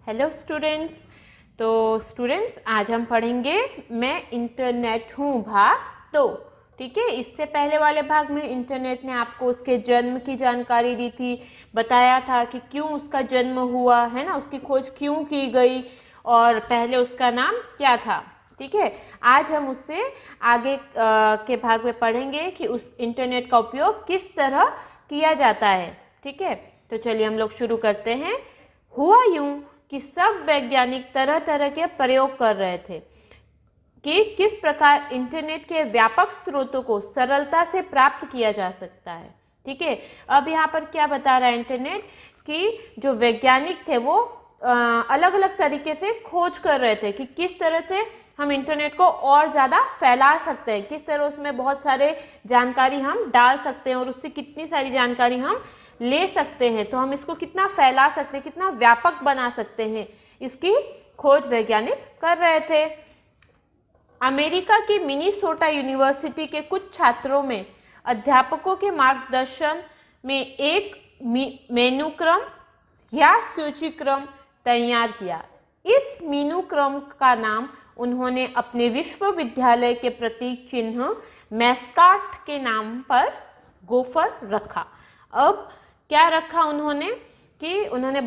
Hello students. तो students आज हम पढ़ेंगे मैं इंटरनेट हूँ भाग 2। ठीक है, इससे पहले वाले भाग में इंटरनेट ने आपको उसके जन्म की जानकारी दी थी, बताया था कि क्यों उसका जन्म हुआ है ना, उसकी खोज क्यों की गई और पहले उसका नाम क्या था। ठीक है, आज हम उससे आगे के भाग में पढ़ेंगे कि उस इंटरनेट का उपयोग किस तरह किया जाता है। ठीक है, तो चलिए हम लोग शुरू करते हैं। हुआ यूं कि सब वैज्ञानिक तरह तरह के प्रयोग कर रहे थे कि किस प्रकार इंटरनेट के व्यापक स्रोतों को सरलता से प्राप्त किया जा सकता है। ठीक है, अब यहाँ पर क्या बता रहा है इंटरनेट कि जो वैज्ञानिक थे वो अलग अलग तरीके से खोज कर रहे थे कि किस तरह से हम इंटरनेट को और ज़्यादा फैला सकते हैं, किस तरह उसमें बहुत सारे जानकारी हम डाल सकते हैं और उससे कितनी सारी जानकारी हम ले सकते हैं, तो हम इसको कितना फैला सकते हैं, कितना व्यापक बना सकते हैं, इसकी खोज वैज्ञानिक कर रहे थे। अमेरिका की मिनीसोटा यूनिवर्सिटी के कुछ छात्रों में अध्यापकों के मार्गदर्शन में एक मेनू क्रम या सूचीक्रम तैयार किया। इस मेनू क्रम का नाम उन्होंने अपने विश्वविद्यालय के प्रतीक चिन्ह मैस्काट के नाम पर गोफर रखा। अब क्या रखा उन्होंने कि उन्होंने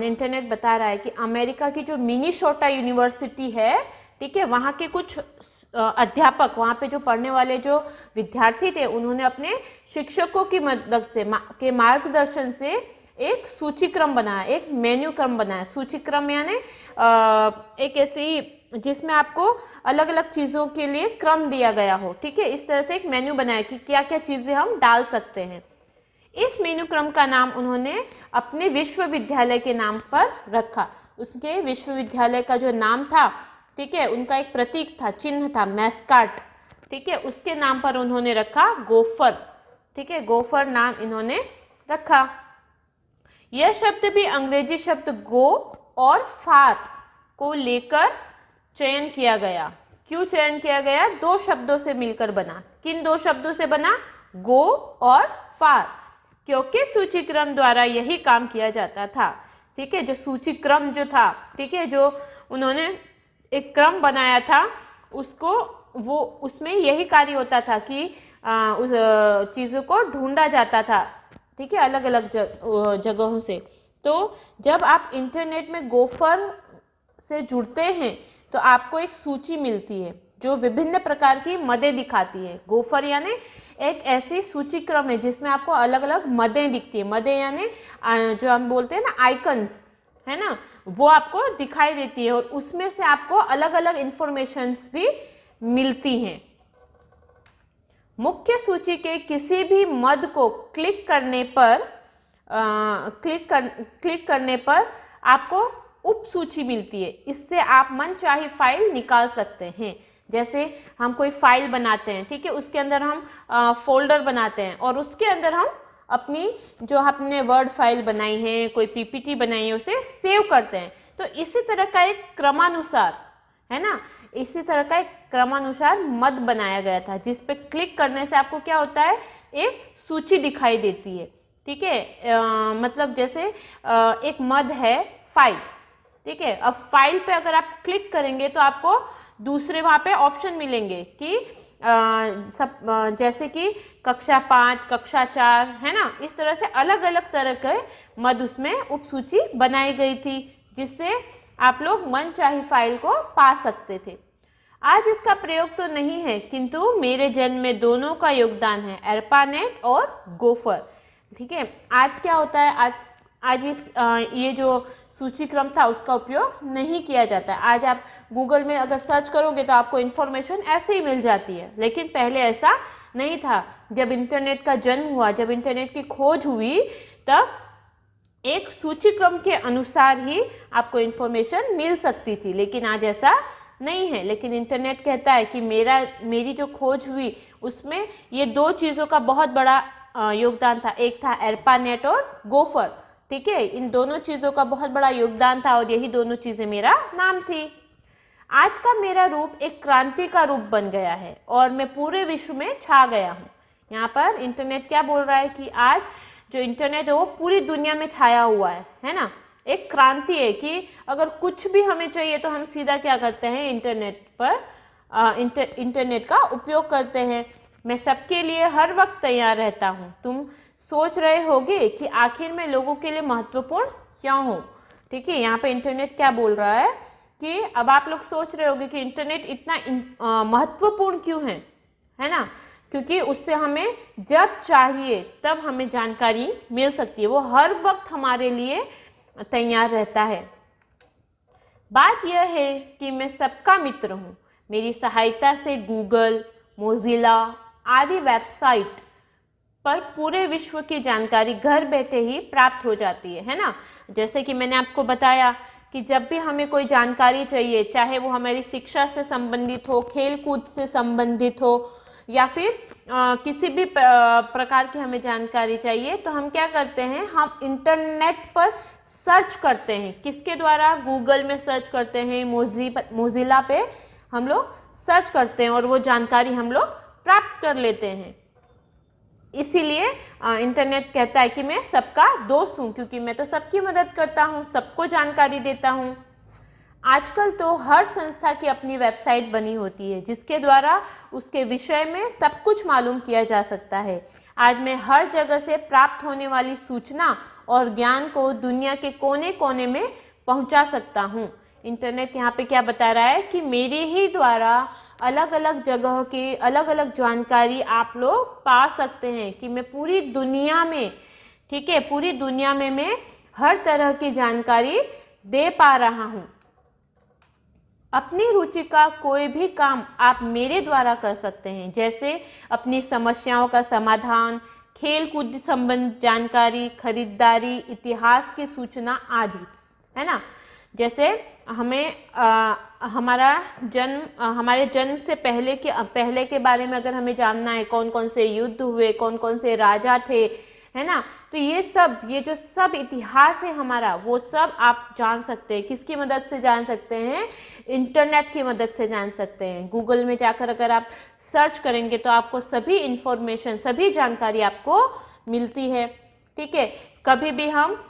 इंटरनेट बता रहा है कि अमेरिका की जो मिनीसोटा यूनिवर्सिटी है, ठीक है, वहाँ के कुछ अध्यापक, वहाँ पे जो पढ़ने वाले जो विद्यार्थी थे, उन्होंने अपने शिक्षकों की मदद से के मार्गदर्शन से एक सूचीक्रम बनाया, एक मेन्यू क्रम बनाया। सूचीक्रम यानी एक ऐसी जिसमें आपको अलग अलग चीज़ों के लिए क्रम दिया गया हो। ठीक है, इस तरह से एक मेन्यू बनाया कि क्या क्या चीज़ें हम डाल सकते हैं। इस मेनू क्रम का नाम उन्होंने अपने विश्वविद्यालय के नाम पर रखा। उसके विश्वविद्यालय का जो नाम था, ठीक है, उनका एक प्रतीक था, चिन्ह था मैस्काट। ठीक है, उसके नाम पर उन्होंने रखा गोफर। ठीक है, गोफर नाम इन्होंने रखा। यह शब्द भी अंग्रेजी शब्द गो और फार को लेकर चयन किया गया। क्यों चयन किया गया? दो शब्दों से मिलकर बना। किन दो शब्दों से बना? गो और फार, क्योंकि सूचीक्रम द्वारा यही काम किया जाता था। ठीक है, जो सूचीक्रम जो था, ठीक है, जो उन्होंने एक क्रम बनाया था, उसको वो उसमें यही कार्य होता था कि उस चीज़ों को ढूंढा जाता था। ठीक है, अलग अलग जगहों से। तो जब आप इंटरनेट में गोफर से जुड़ते हैं तो आपको एक सूची मिलती है जो विभिन्न प्रकार की मदें दिखाती है। गोफर यानी एक ऐसी सूची क्रम है जिसमें आपको अलग अलग मदें दिखती है। मदें यानी जो हम बोलते हैं ना आइकन्स, है ना, वो आपको दिखाई देती है और उसमें से आपको अलग अलग इंफॉर्मेशंस भी मिलती हैं। मुख्य सूची के किसी भी मद को क्लिक करने पर आपको उप सूची मिलती है। इससे आप मनचाही फाइल निकाल सकते हैं। जैसे हम कोई फाइल बनाते हैं, ठीक है, उसके अंदर हम फोल्डर बनाते हैं और उसके अंदर हम अपनी जो हमने वर्ड फाइल बनाई है, कोई पीपीटी बनाई है, उसे सेव करते हैं। तो इसी तरह का एक क्रमानुसार, है ना, इसी तरह का एक क्रमानुसार मद बनाया गया था जिस पे क्लिक करने से आपको क्या होता है, एक सूची दिखाई देती है। ठीक है, मतलब जैसे एक मद है फाइल। ठीक है, अब फाइल पे अगर आप क्लिक करेंगे तो आपको दूसरे वहाँ पे ऑप्शन मिलेंगे कि जैसे कि कक्षा 5, कक्षा 4, है ना, इस तरह से अलग अलग तरह के मद उसमें उपसूची बनाई गई थी जिससे आप लोग मनचाही फाइल को पा सकते थे। आज इसका प्रयोग तो नहीं है, किंतु मेरे जन्म में दोनों का योगदान है, एर्पानेट और गोफर। ठीक है, आज क्या होता है, आज ये जो सूचीक्रम था उसका उपयोग नहीं किया जाता है। आज आप गूगल में अगर सर्च करोगे तो आपको इन्फॉर्मेशन ऐसे ही मिल जाती है, लेकिन पहले ऐसा नहीं था। जब इंटरनेट का जन्म हुआ, जब इंटरनेट की खोज हुई, तब एक सूचीक्रम के अनुसार ही आपको इन्फॉर्मेशन मिल सकती थी, लेकिन आज ऐसा नहीं है। लेकिन इंटरनेट कहता है कि मेरी जो खोज हुई उसमें ये दो चीज़ों का बहुत बड़ा योगदान था। एक था एर्पानेट और गोफर। ठीक है, इन दोनों चीज़ों का बहुत बड़ा योगदान था और यही दोनों चीज़ें मेरा नाम थी। आज का मेरा रूप एक क्रांति का रूप बन गया है और मैं पूरे विश्व में छा गया हूँ। यहाँ पर इंटरनेट क्या बोल रहा है कि आज जो इंटरनेट है वो पूरी दुनिया में छाया हुआ है ना, एक क्रांति है कि अगर कुछ भी हमें चाहिए तो हम सीधा क्या करते हैं, इंटरनेट पर इंटरनेट का उपयोग करते हैं। मैं सबके लिए हर वक्त तैयार रहता हूँ। तुम सोच रहे होगे कि आखिर में लोगों के लिए महत्वपूर्ण क्यों हो। ठीक है, यहाँ पे इंटरनेट क्या बोल रहा है कि अब आप लोग सोच रहे होगे कि इंटरनेट इतना महत्वपूर्ण क्यों है ना, क्योंकि उससे हमें जब चाहिए तब हमें जानकारी मिल सकती है, वो हर वक्त हमारे लिए तैयार रहता है। बात यह है कि मैं सबका मित्र हूँ। मेरी सहायता से गूगल, मोजिला आदि वेबसाइट पर पूरे विश्व की जानकारी घर बैठे ही प्राप्त हो जाती है ना। जैसे कि मैंने आपको बताया कि जब भी हमें कोई जानकारी चाहिए, चाहे वो हमारी शिक्षा से संबंधित हो, खेल कूद से संबंधित हो, या फिर किसी भी प्रकार की हमें जानकारी चाहिए, तो हम क्या करते हैं, हम इंटरनेट पर सर्च करते हैं। किसके द्वारा? गूगल में सर्च करते हैं, मोजिला पे हम लोग सर्च करते हैं और वो जानकारी हम लोग प्राप्त कर लेते हैं। इसीलिए इंटरनेट कहता है कि मैं सबका दोस्त हूँ, क्योंकि मैं तो सबकी मदद करता हूँ, सबको जानकारी देता हूँ। आजकल तो हर संस्था की अपनी वेबसाइट बनी होती है, जिसके द्वारा उसके विषय में सब कुछ मालूम किया जा सकता है। आज मैं हर जगह से प्राप्त होने वाली सूचना और ज्ञान को दुनिया के कोने कोने में पहुंचा सकता हूँ। इंटरनेट यहाँ पे क्या बता रहा है कि मेरे ही द्वारा अलग अलग जगह की अलग अलग जानकारी आप लोग पा सकते हैं, कि मैं पूरी दुनिया में, ठीक है, पूरी दुनिया में मैं हर तरह की जानकारी दे पा रहा हूँ। अपनी रुचि का कोई भी काम आप मेरे द्वारा कर सकते हैं, जैसे अपनी समस्याओं का समाधान, खेल कूद संबंध जानकारी, खरीदारी, इतिहास की सूचना आदि, है ना। जैसे हमें हमारे जन्म से पहले के बारे में अगर हमें जानना है, कौन कौन से युद्ध हुए, कौन कौन से राजा थे, है ना, तो ये जो सब इतिहास है हमारा, वो सब आप जान सकते हैं। किसकी मदद से जान सकते हैं? इंटरनेट की मदद से जान सकते हैं। गूगल में जाकर अगर आप सर्च करेंगे तो आपको सभी इंफॉर्मेशन, सभी जानकारी आपको मिलती है। ठीक है, कभी भी हम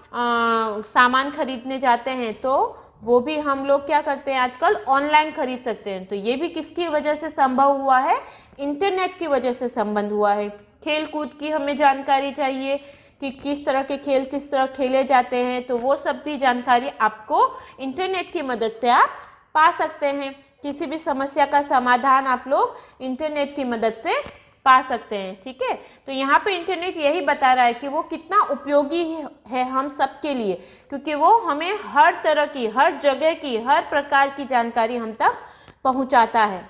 सामान खरीदने जाते हैं तो वो भी हम लोग क्या करते हैं, आजकल ऑनलाइन खरीद सकते हैं। तो ये भी किसकी वजह से संभव हुआ है? इंटरनेट की वजह से संबंध हुआ है। खेल कूद की हमें जानकारी चाहिए कि किस तरह के खेल किस तरह खेले जाते हैं, तो वो सब भी जानकारी आपको इंटरनेट की मदद से आप पा सकते हैं। किसी भी समस्या का समाधान आप लोग इंटरनेट की मदद से पा सकते हैं। ठीक है, तो यहाँ पे इंटरनेट यही बता रहा है कि वो कितना उपयोगी है हम सब के लिए, क्योंकि वो हमें हर तरह की, हर जगह की, हर प्रकार की जानकारी हम तक पहुँचाता है।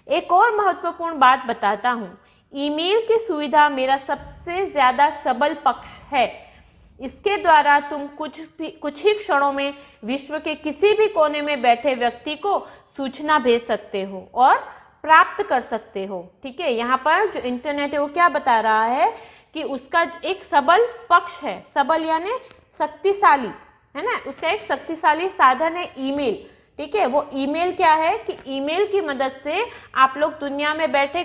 एक और महत्वपूर्ण बात बताता हूँ, ईमेल की सुविधा मेरा सबसे ज़्यादा सबल पक्ष है। इसके द्वारा तुम कुछ ही क्षणों में विश्व के किसी भी कोने में बैठे व्यक्ति को सूचना भेज सकते हो और प्राप्त कर सकते हो। ठीक है, यहाँ पर जो इंटरनेट है वो क्या बता रहा है कि उसका एक सबल पक्ष है। सबल यानी शक्तिशाली, है ना, उसका एक शक्तिशाली साधन है ईमेल। ठीक है, वो ईमेल क्या है कि ईमेल की मदद से आप लोग दुनिया में बैठे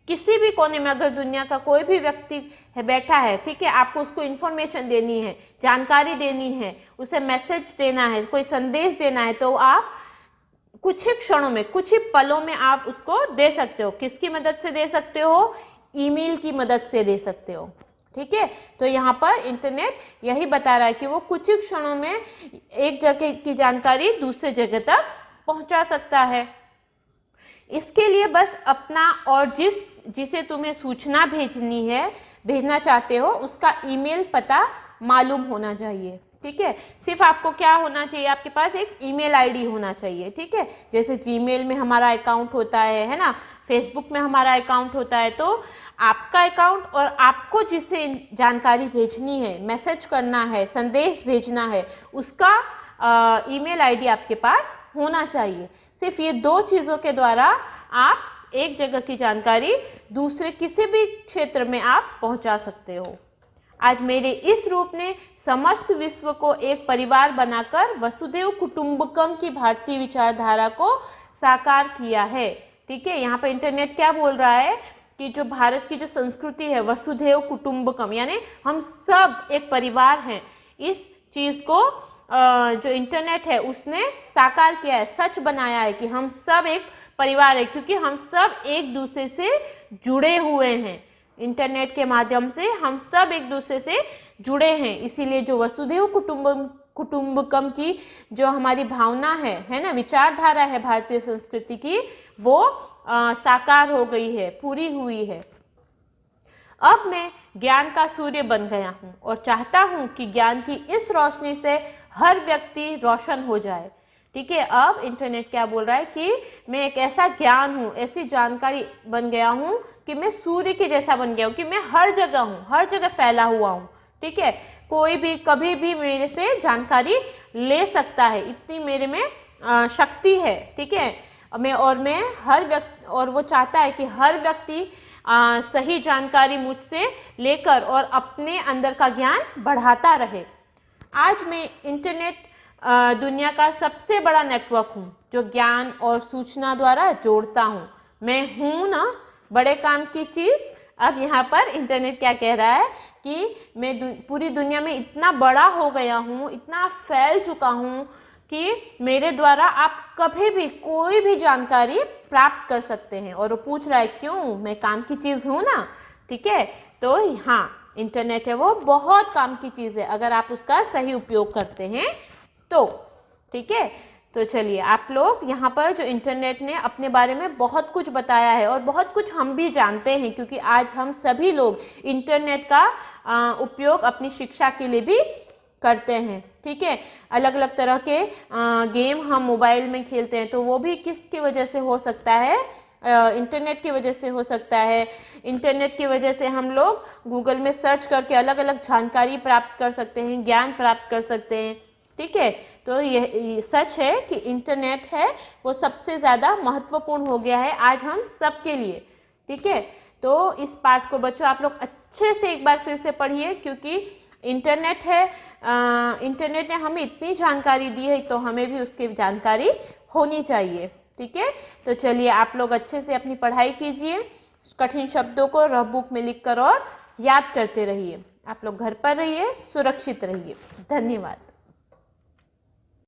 किसी भी कोने में, अगर दुनिया का कोई भी व्यक्ति है बैठा है, ठीक है, आपको उसको इन्फॉर्मेशन देनी है, जानकारी देनी है, उसे मैसेज देना है, कोई संदेश देना है, तो आप कुछ ही क्षणों में, कुछ ही पलों में आप उसको दे सकते हो। किसकी मदद से दे सकते हो? ईमेल की मदद से दे सकते हो। ठीक है, तो यहाँ पर इंटरनेट यही बता रहा है कि वो कुछ ही क्षणों में एक जगह की जानकारी दूसरे जगह तक पहुंचा सकता है। इसके लिए बस अपना और जिसे तुम्हें सूचना भेजना चाहते हो उसका ईमेल पता मालूम होना चाहिए। ठीक है, सिर्फ आपको क्या होना चाहिए, आपके पास एक ईमेल आईडी होना चाहिए। ठीक है, जैसे जीमेल में हमारा अकाउंट होता है ना, फेसबुक में हमारा अकाउंट होता है, तो आपका अकाउंट और आपको जिसे जानकारी भेजनी है, मैसेज करना है, संदेश भेजना है, उसका ईमेल आईडी आपके पास होना चाहिए। सिर्फ ये दो चीज़ों के द्वारा आप एक जगह की जानकारी दूसरे किसी भी क्षेत्र में आप पहुंचा सकते हो। आज मेरे इस रूप ने समस्त विश्व को एक परिवार बनाकर वसुधैव कुटुंबकम की भारतीय विचारधारा को साकार किया है। ठीक है, यहाँ पर इंटरनेट क्या बोल रहा है कि जो भारत की जो संस्कृति है वसुधैव कुटुंबकम, यानी हम सब एक परिवार हैं, इस चीज़ को जो इंटरनेट है उसने साकार किया है, सच बनाया है कि हम सब एक परिवार है, क्योंकि हम सब एक दूसरे से जुड़े हुए हैं। इंटरनेट के माध्यम से हम सब एक दूसरे से जुड़े हैं, इसीलिए जो वसुधैव कुटुंबकम की जो हमारी भावना है ना, विचारधारा है भारतीय संस्कृति की, वो साकार हो गई है, पूरी हुई है। अब मैं ज्ञान का सूर्य बन गया हूँ और चाहता हूँ कि ज्ञान की इस रोशनी से हर व्यक्ति रोशन हो जाए। ठीक है, अब इंटरनेट क्या बोल रहा है कि मैं एक ऐसा ज्ञान हूँ, ऐसी जानकारी बन गया हूँ कि मैं सूर्य के जैसा बन गया हूँ, कि मैं हर जगह हूँ, हर जगह फैला हुआ हूँ। ठीक है, कोई भी कभी भी मेरे से जानकारी ले सकता है, इतनी मेरे में शक्ति है। ठीक है, मैं हर व्यक्ति, और वो चाहता है कि हर व्यक्ति सही जानकारी मुझसे लेकर और अपने अंदर का ज्ञान बढ़ाता रहे। आज मैं इंटरनेट दुनिया का सबसे बड़ा नेटवर्क हूँ जो ज्ञान और सूचना द्वारा जोड़ता हूँ। मैं हूँ ना बड़े काम की चीज़। अब यहाँ पर इंटरनेट क्या कह रहा है कि मैं पूरी दुनिया में इतना बड़ा हो गया हूँ, इतना फैल चुका हूँ कि मेरे द्वारा आप कभी भी कोई भी जानकारी प्राप्त कर सकते हैं। और वो पूछ रहा है क्यों, मैं काम की चीज़ हूँ ना। ठीक है, तो हाँ, इंटरनेट है वो बहुत काम की चीज़ है अगर आप उसका सही उपयोग करते हैं तो। ठीक है, तो चलिए, आप लोग यहाँ पर जो इंटरनेट ने अपने बारे में बहुत कुछ बताया है और बहुत कुछ हम भी जानते हैं, क्योंकि आज हम सभी लोग इंटरनेट का उपयोग अपनी शिक्षा के लिए भी करते हैं। ठीक है, अलग अलग तरह के गेम हम मोबाइल में खेलते हैं, तो वो भी किसकी वजह से हो सकता है, इंटरनेट की वजह से हो सकता है। इंटरनेट की वजह से हम लोग गूगल में सर्च करके अलग अलग जानकारी प्राप्त कर सकते हैं, ज्ञान प्राप्त कर सकते हैं। ठीक है, तो ये सच है कि इंटरनेट है वो सबसे ज़्यादा महत्वपूर्ण हो गया है आज हम सब के लिए। ठीक है, तो इस पाठ को बच्चों आप लोग अच्छे से एक बार फिर से पढ़िए, क्योंकि इंटरनेट है, इंटरनेट ने हमें इतनी जानकारी दी है तो हमें भी उसकी जानकारी होनी चाहिए। ठीक है, तो चलिए आप लोग अच्छे से अपनी पढ़ाई कीजिए, कठिन शब्दों को रफ बुक में लिखकर और याद करते रहिए। आप लोग घर पर रहिए, सुरक्षित रहिए। धन्यवाद।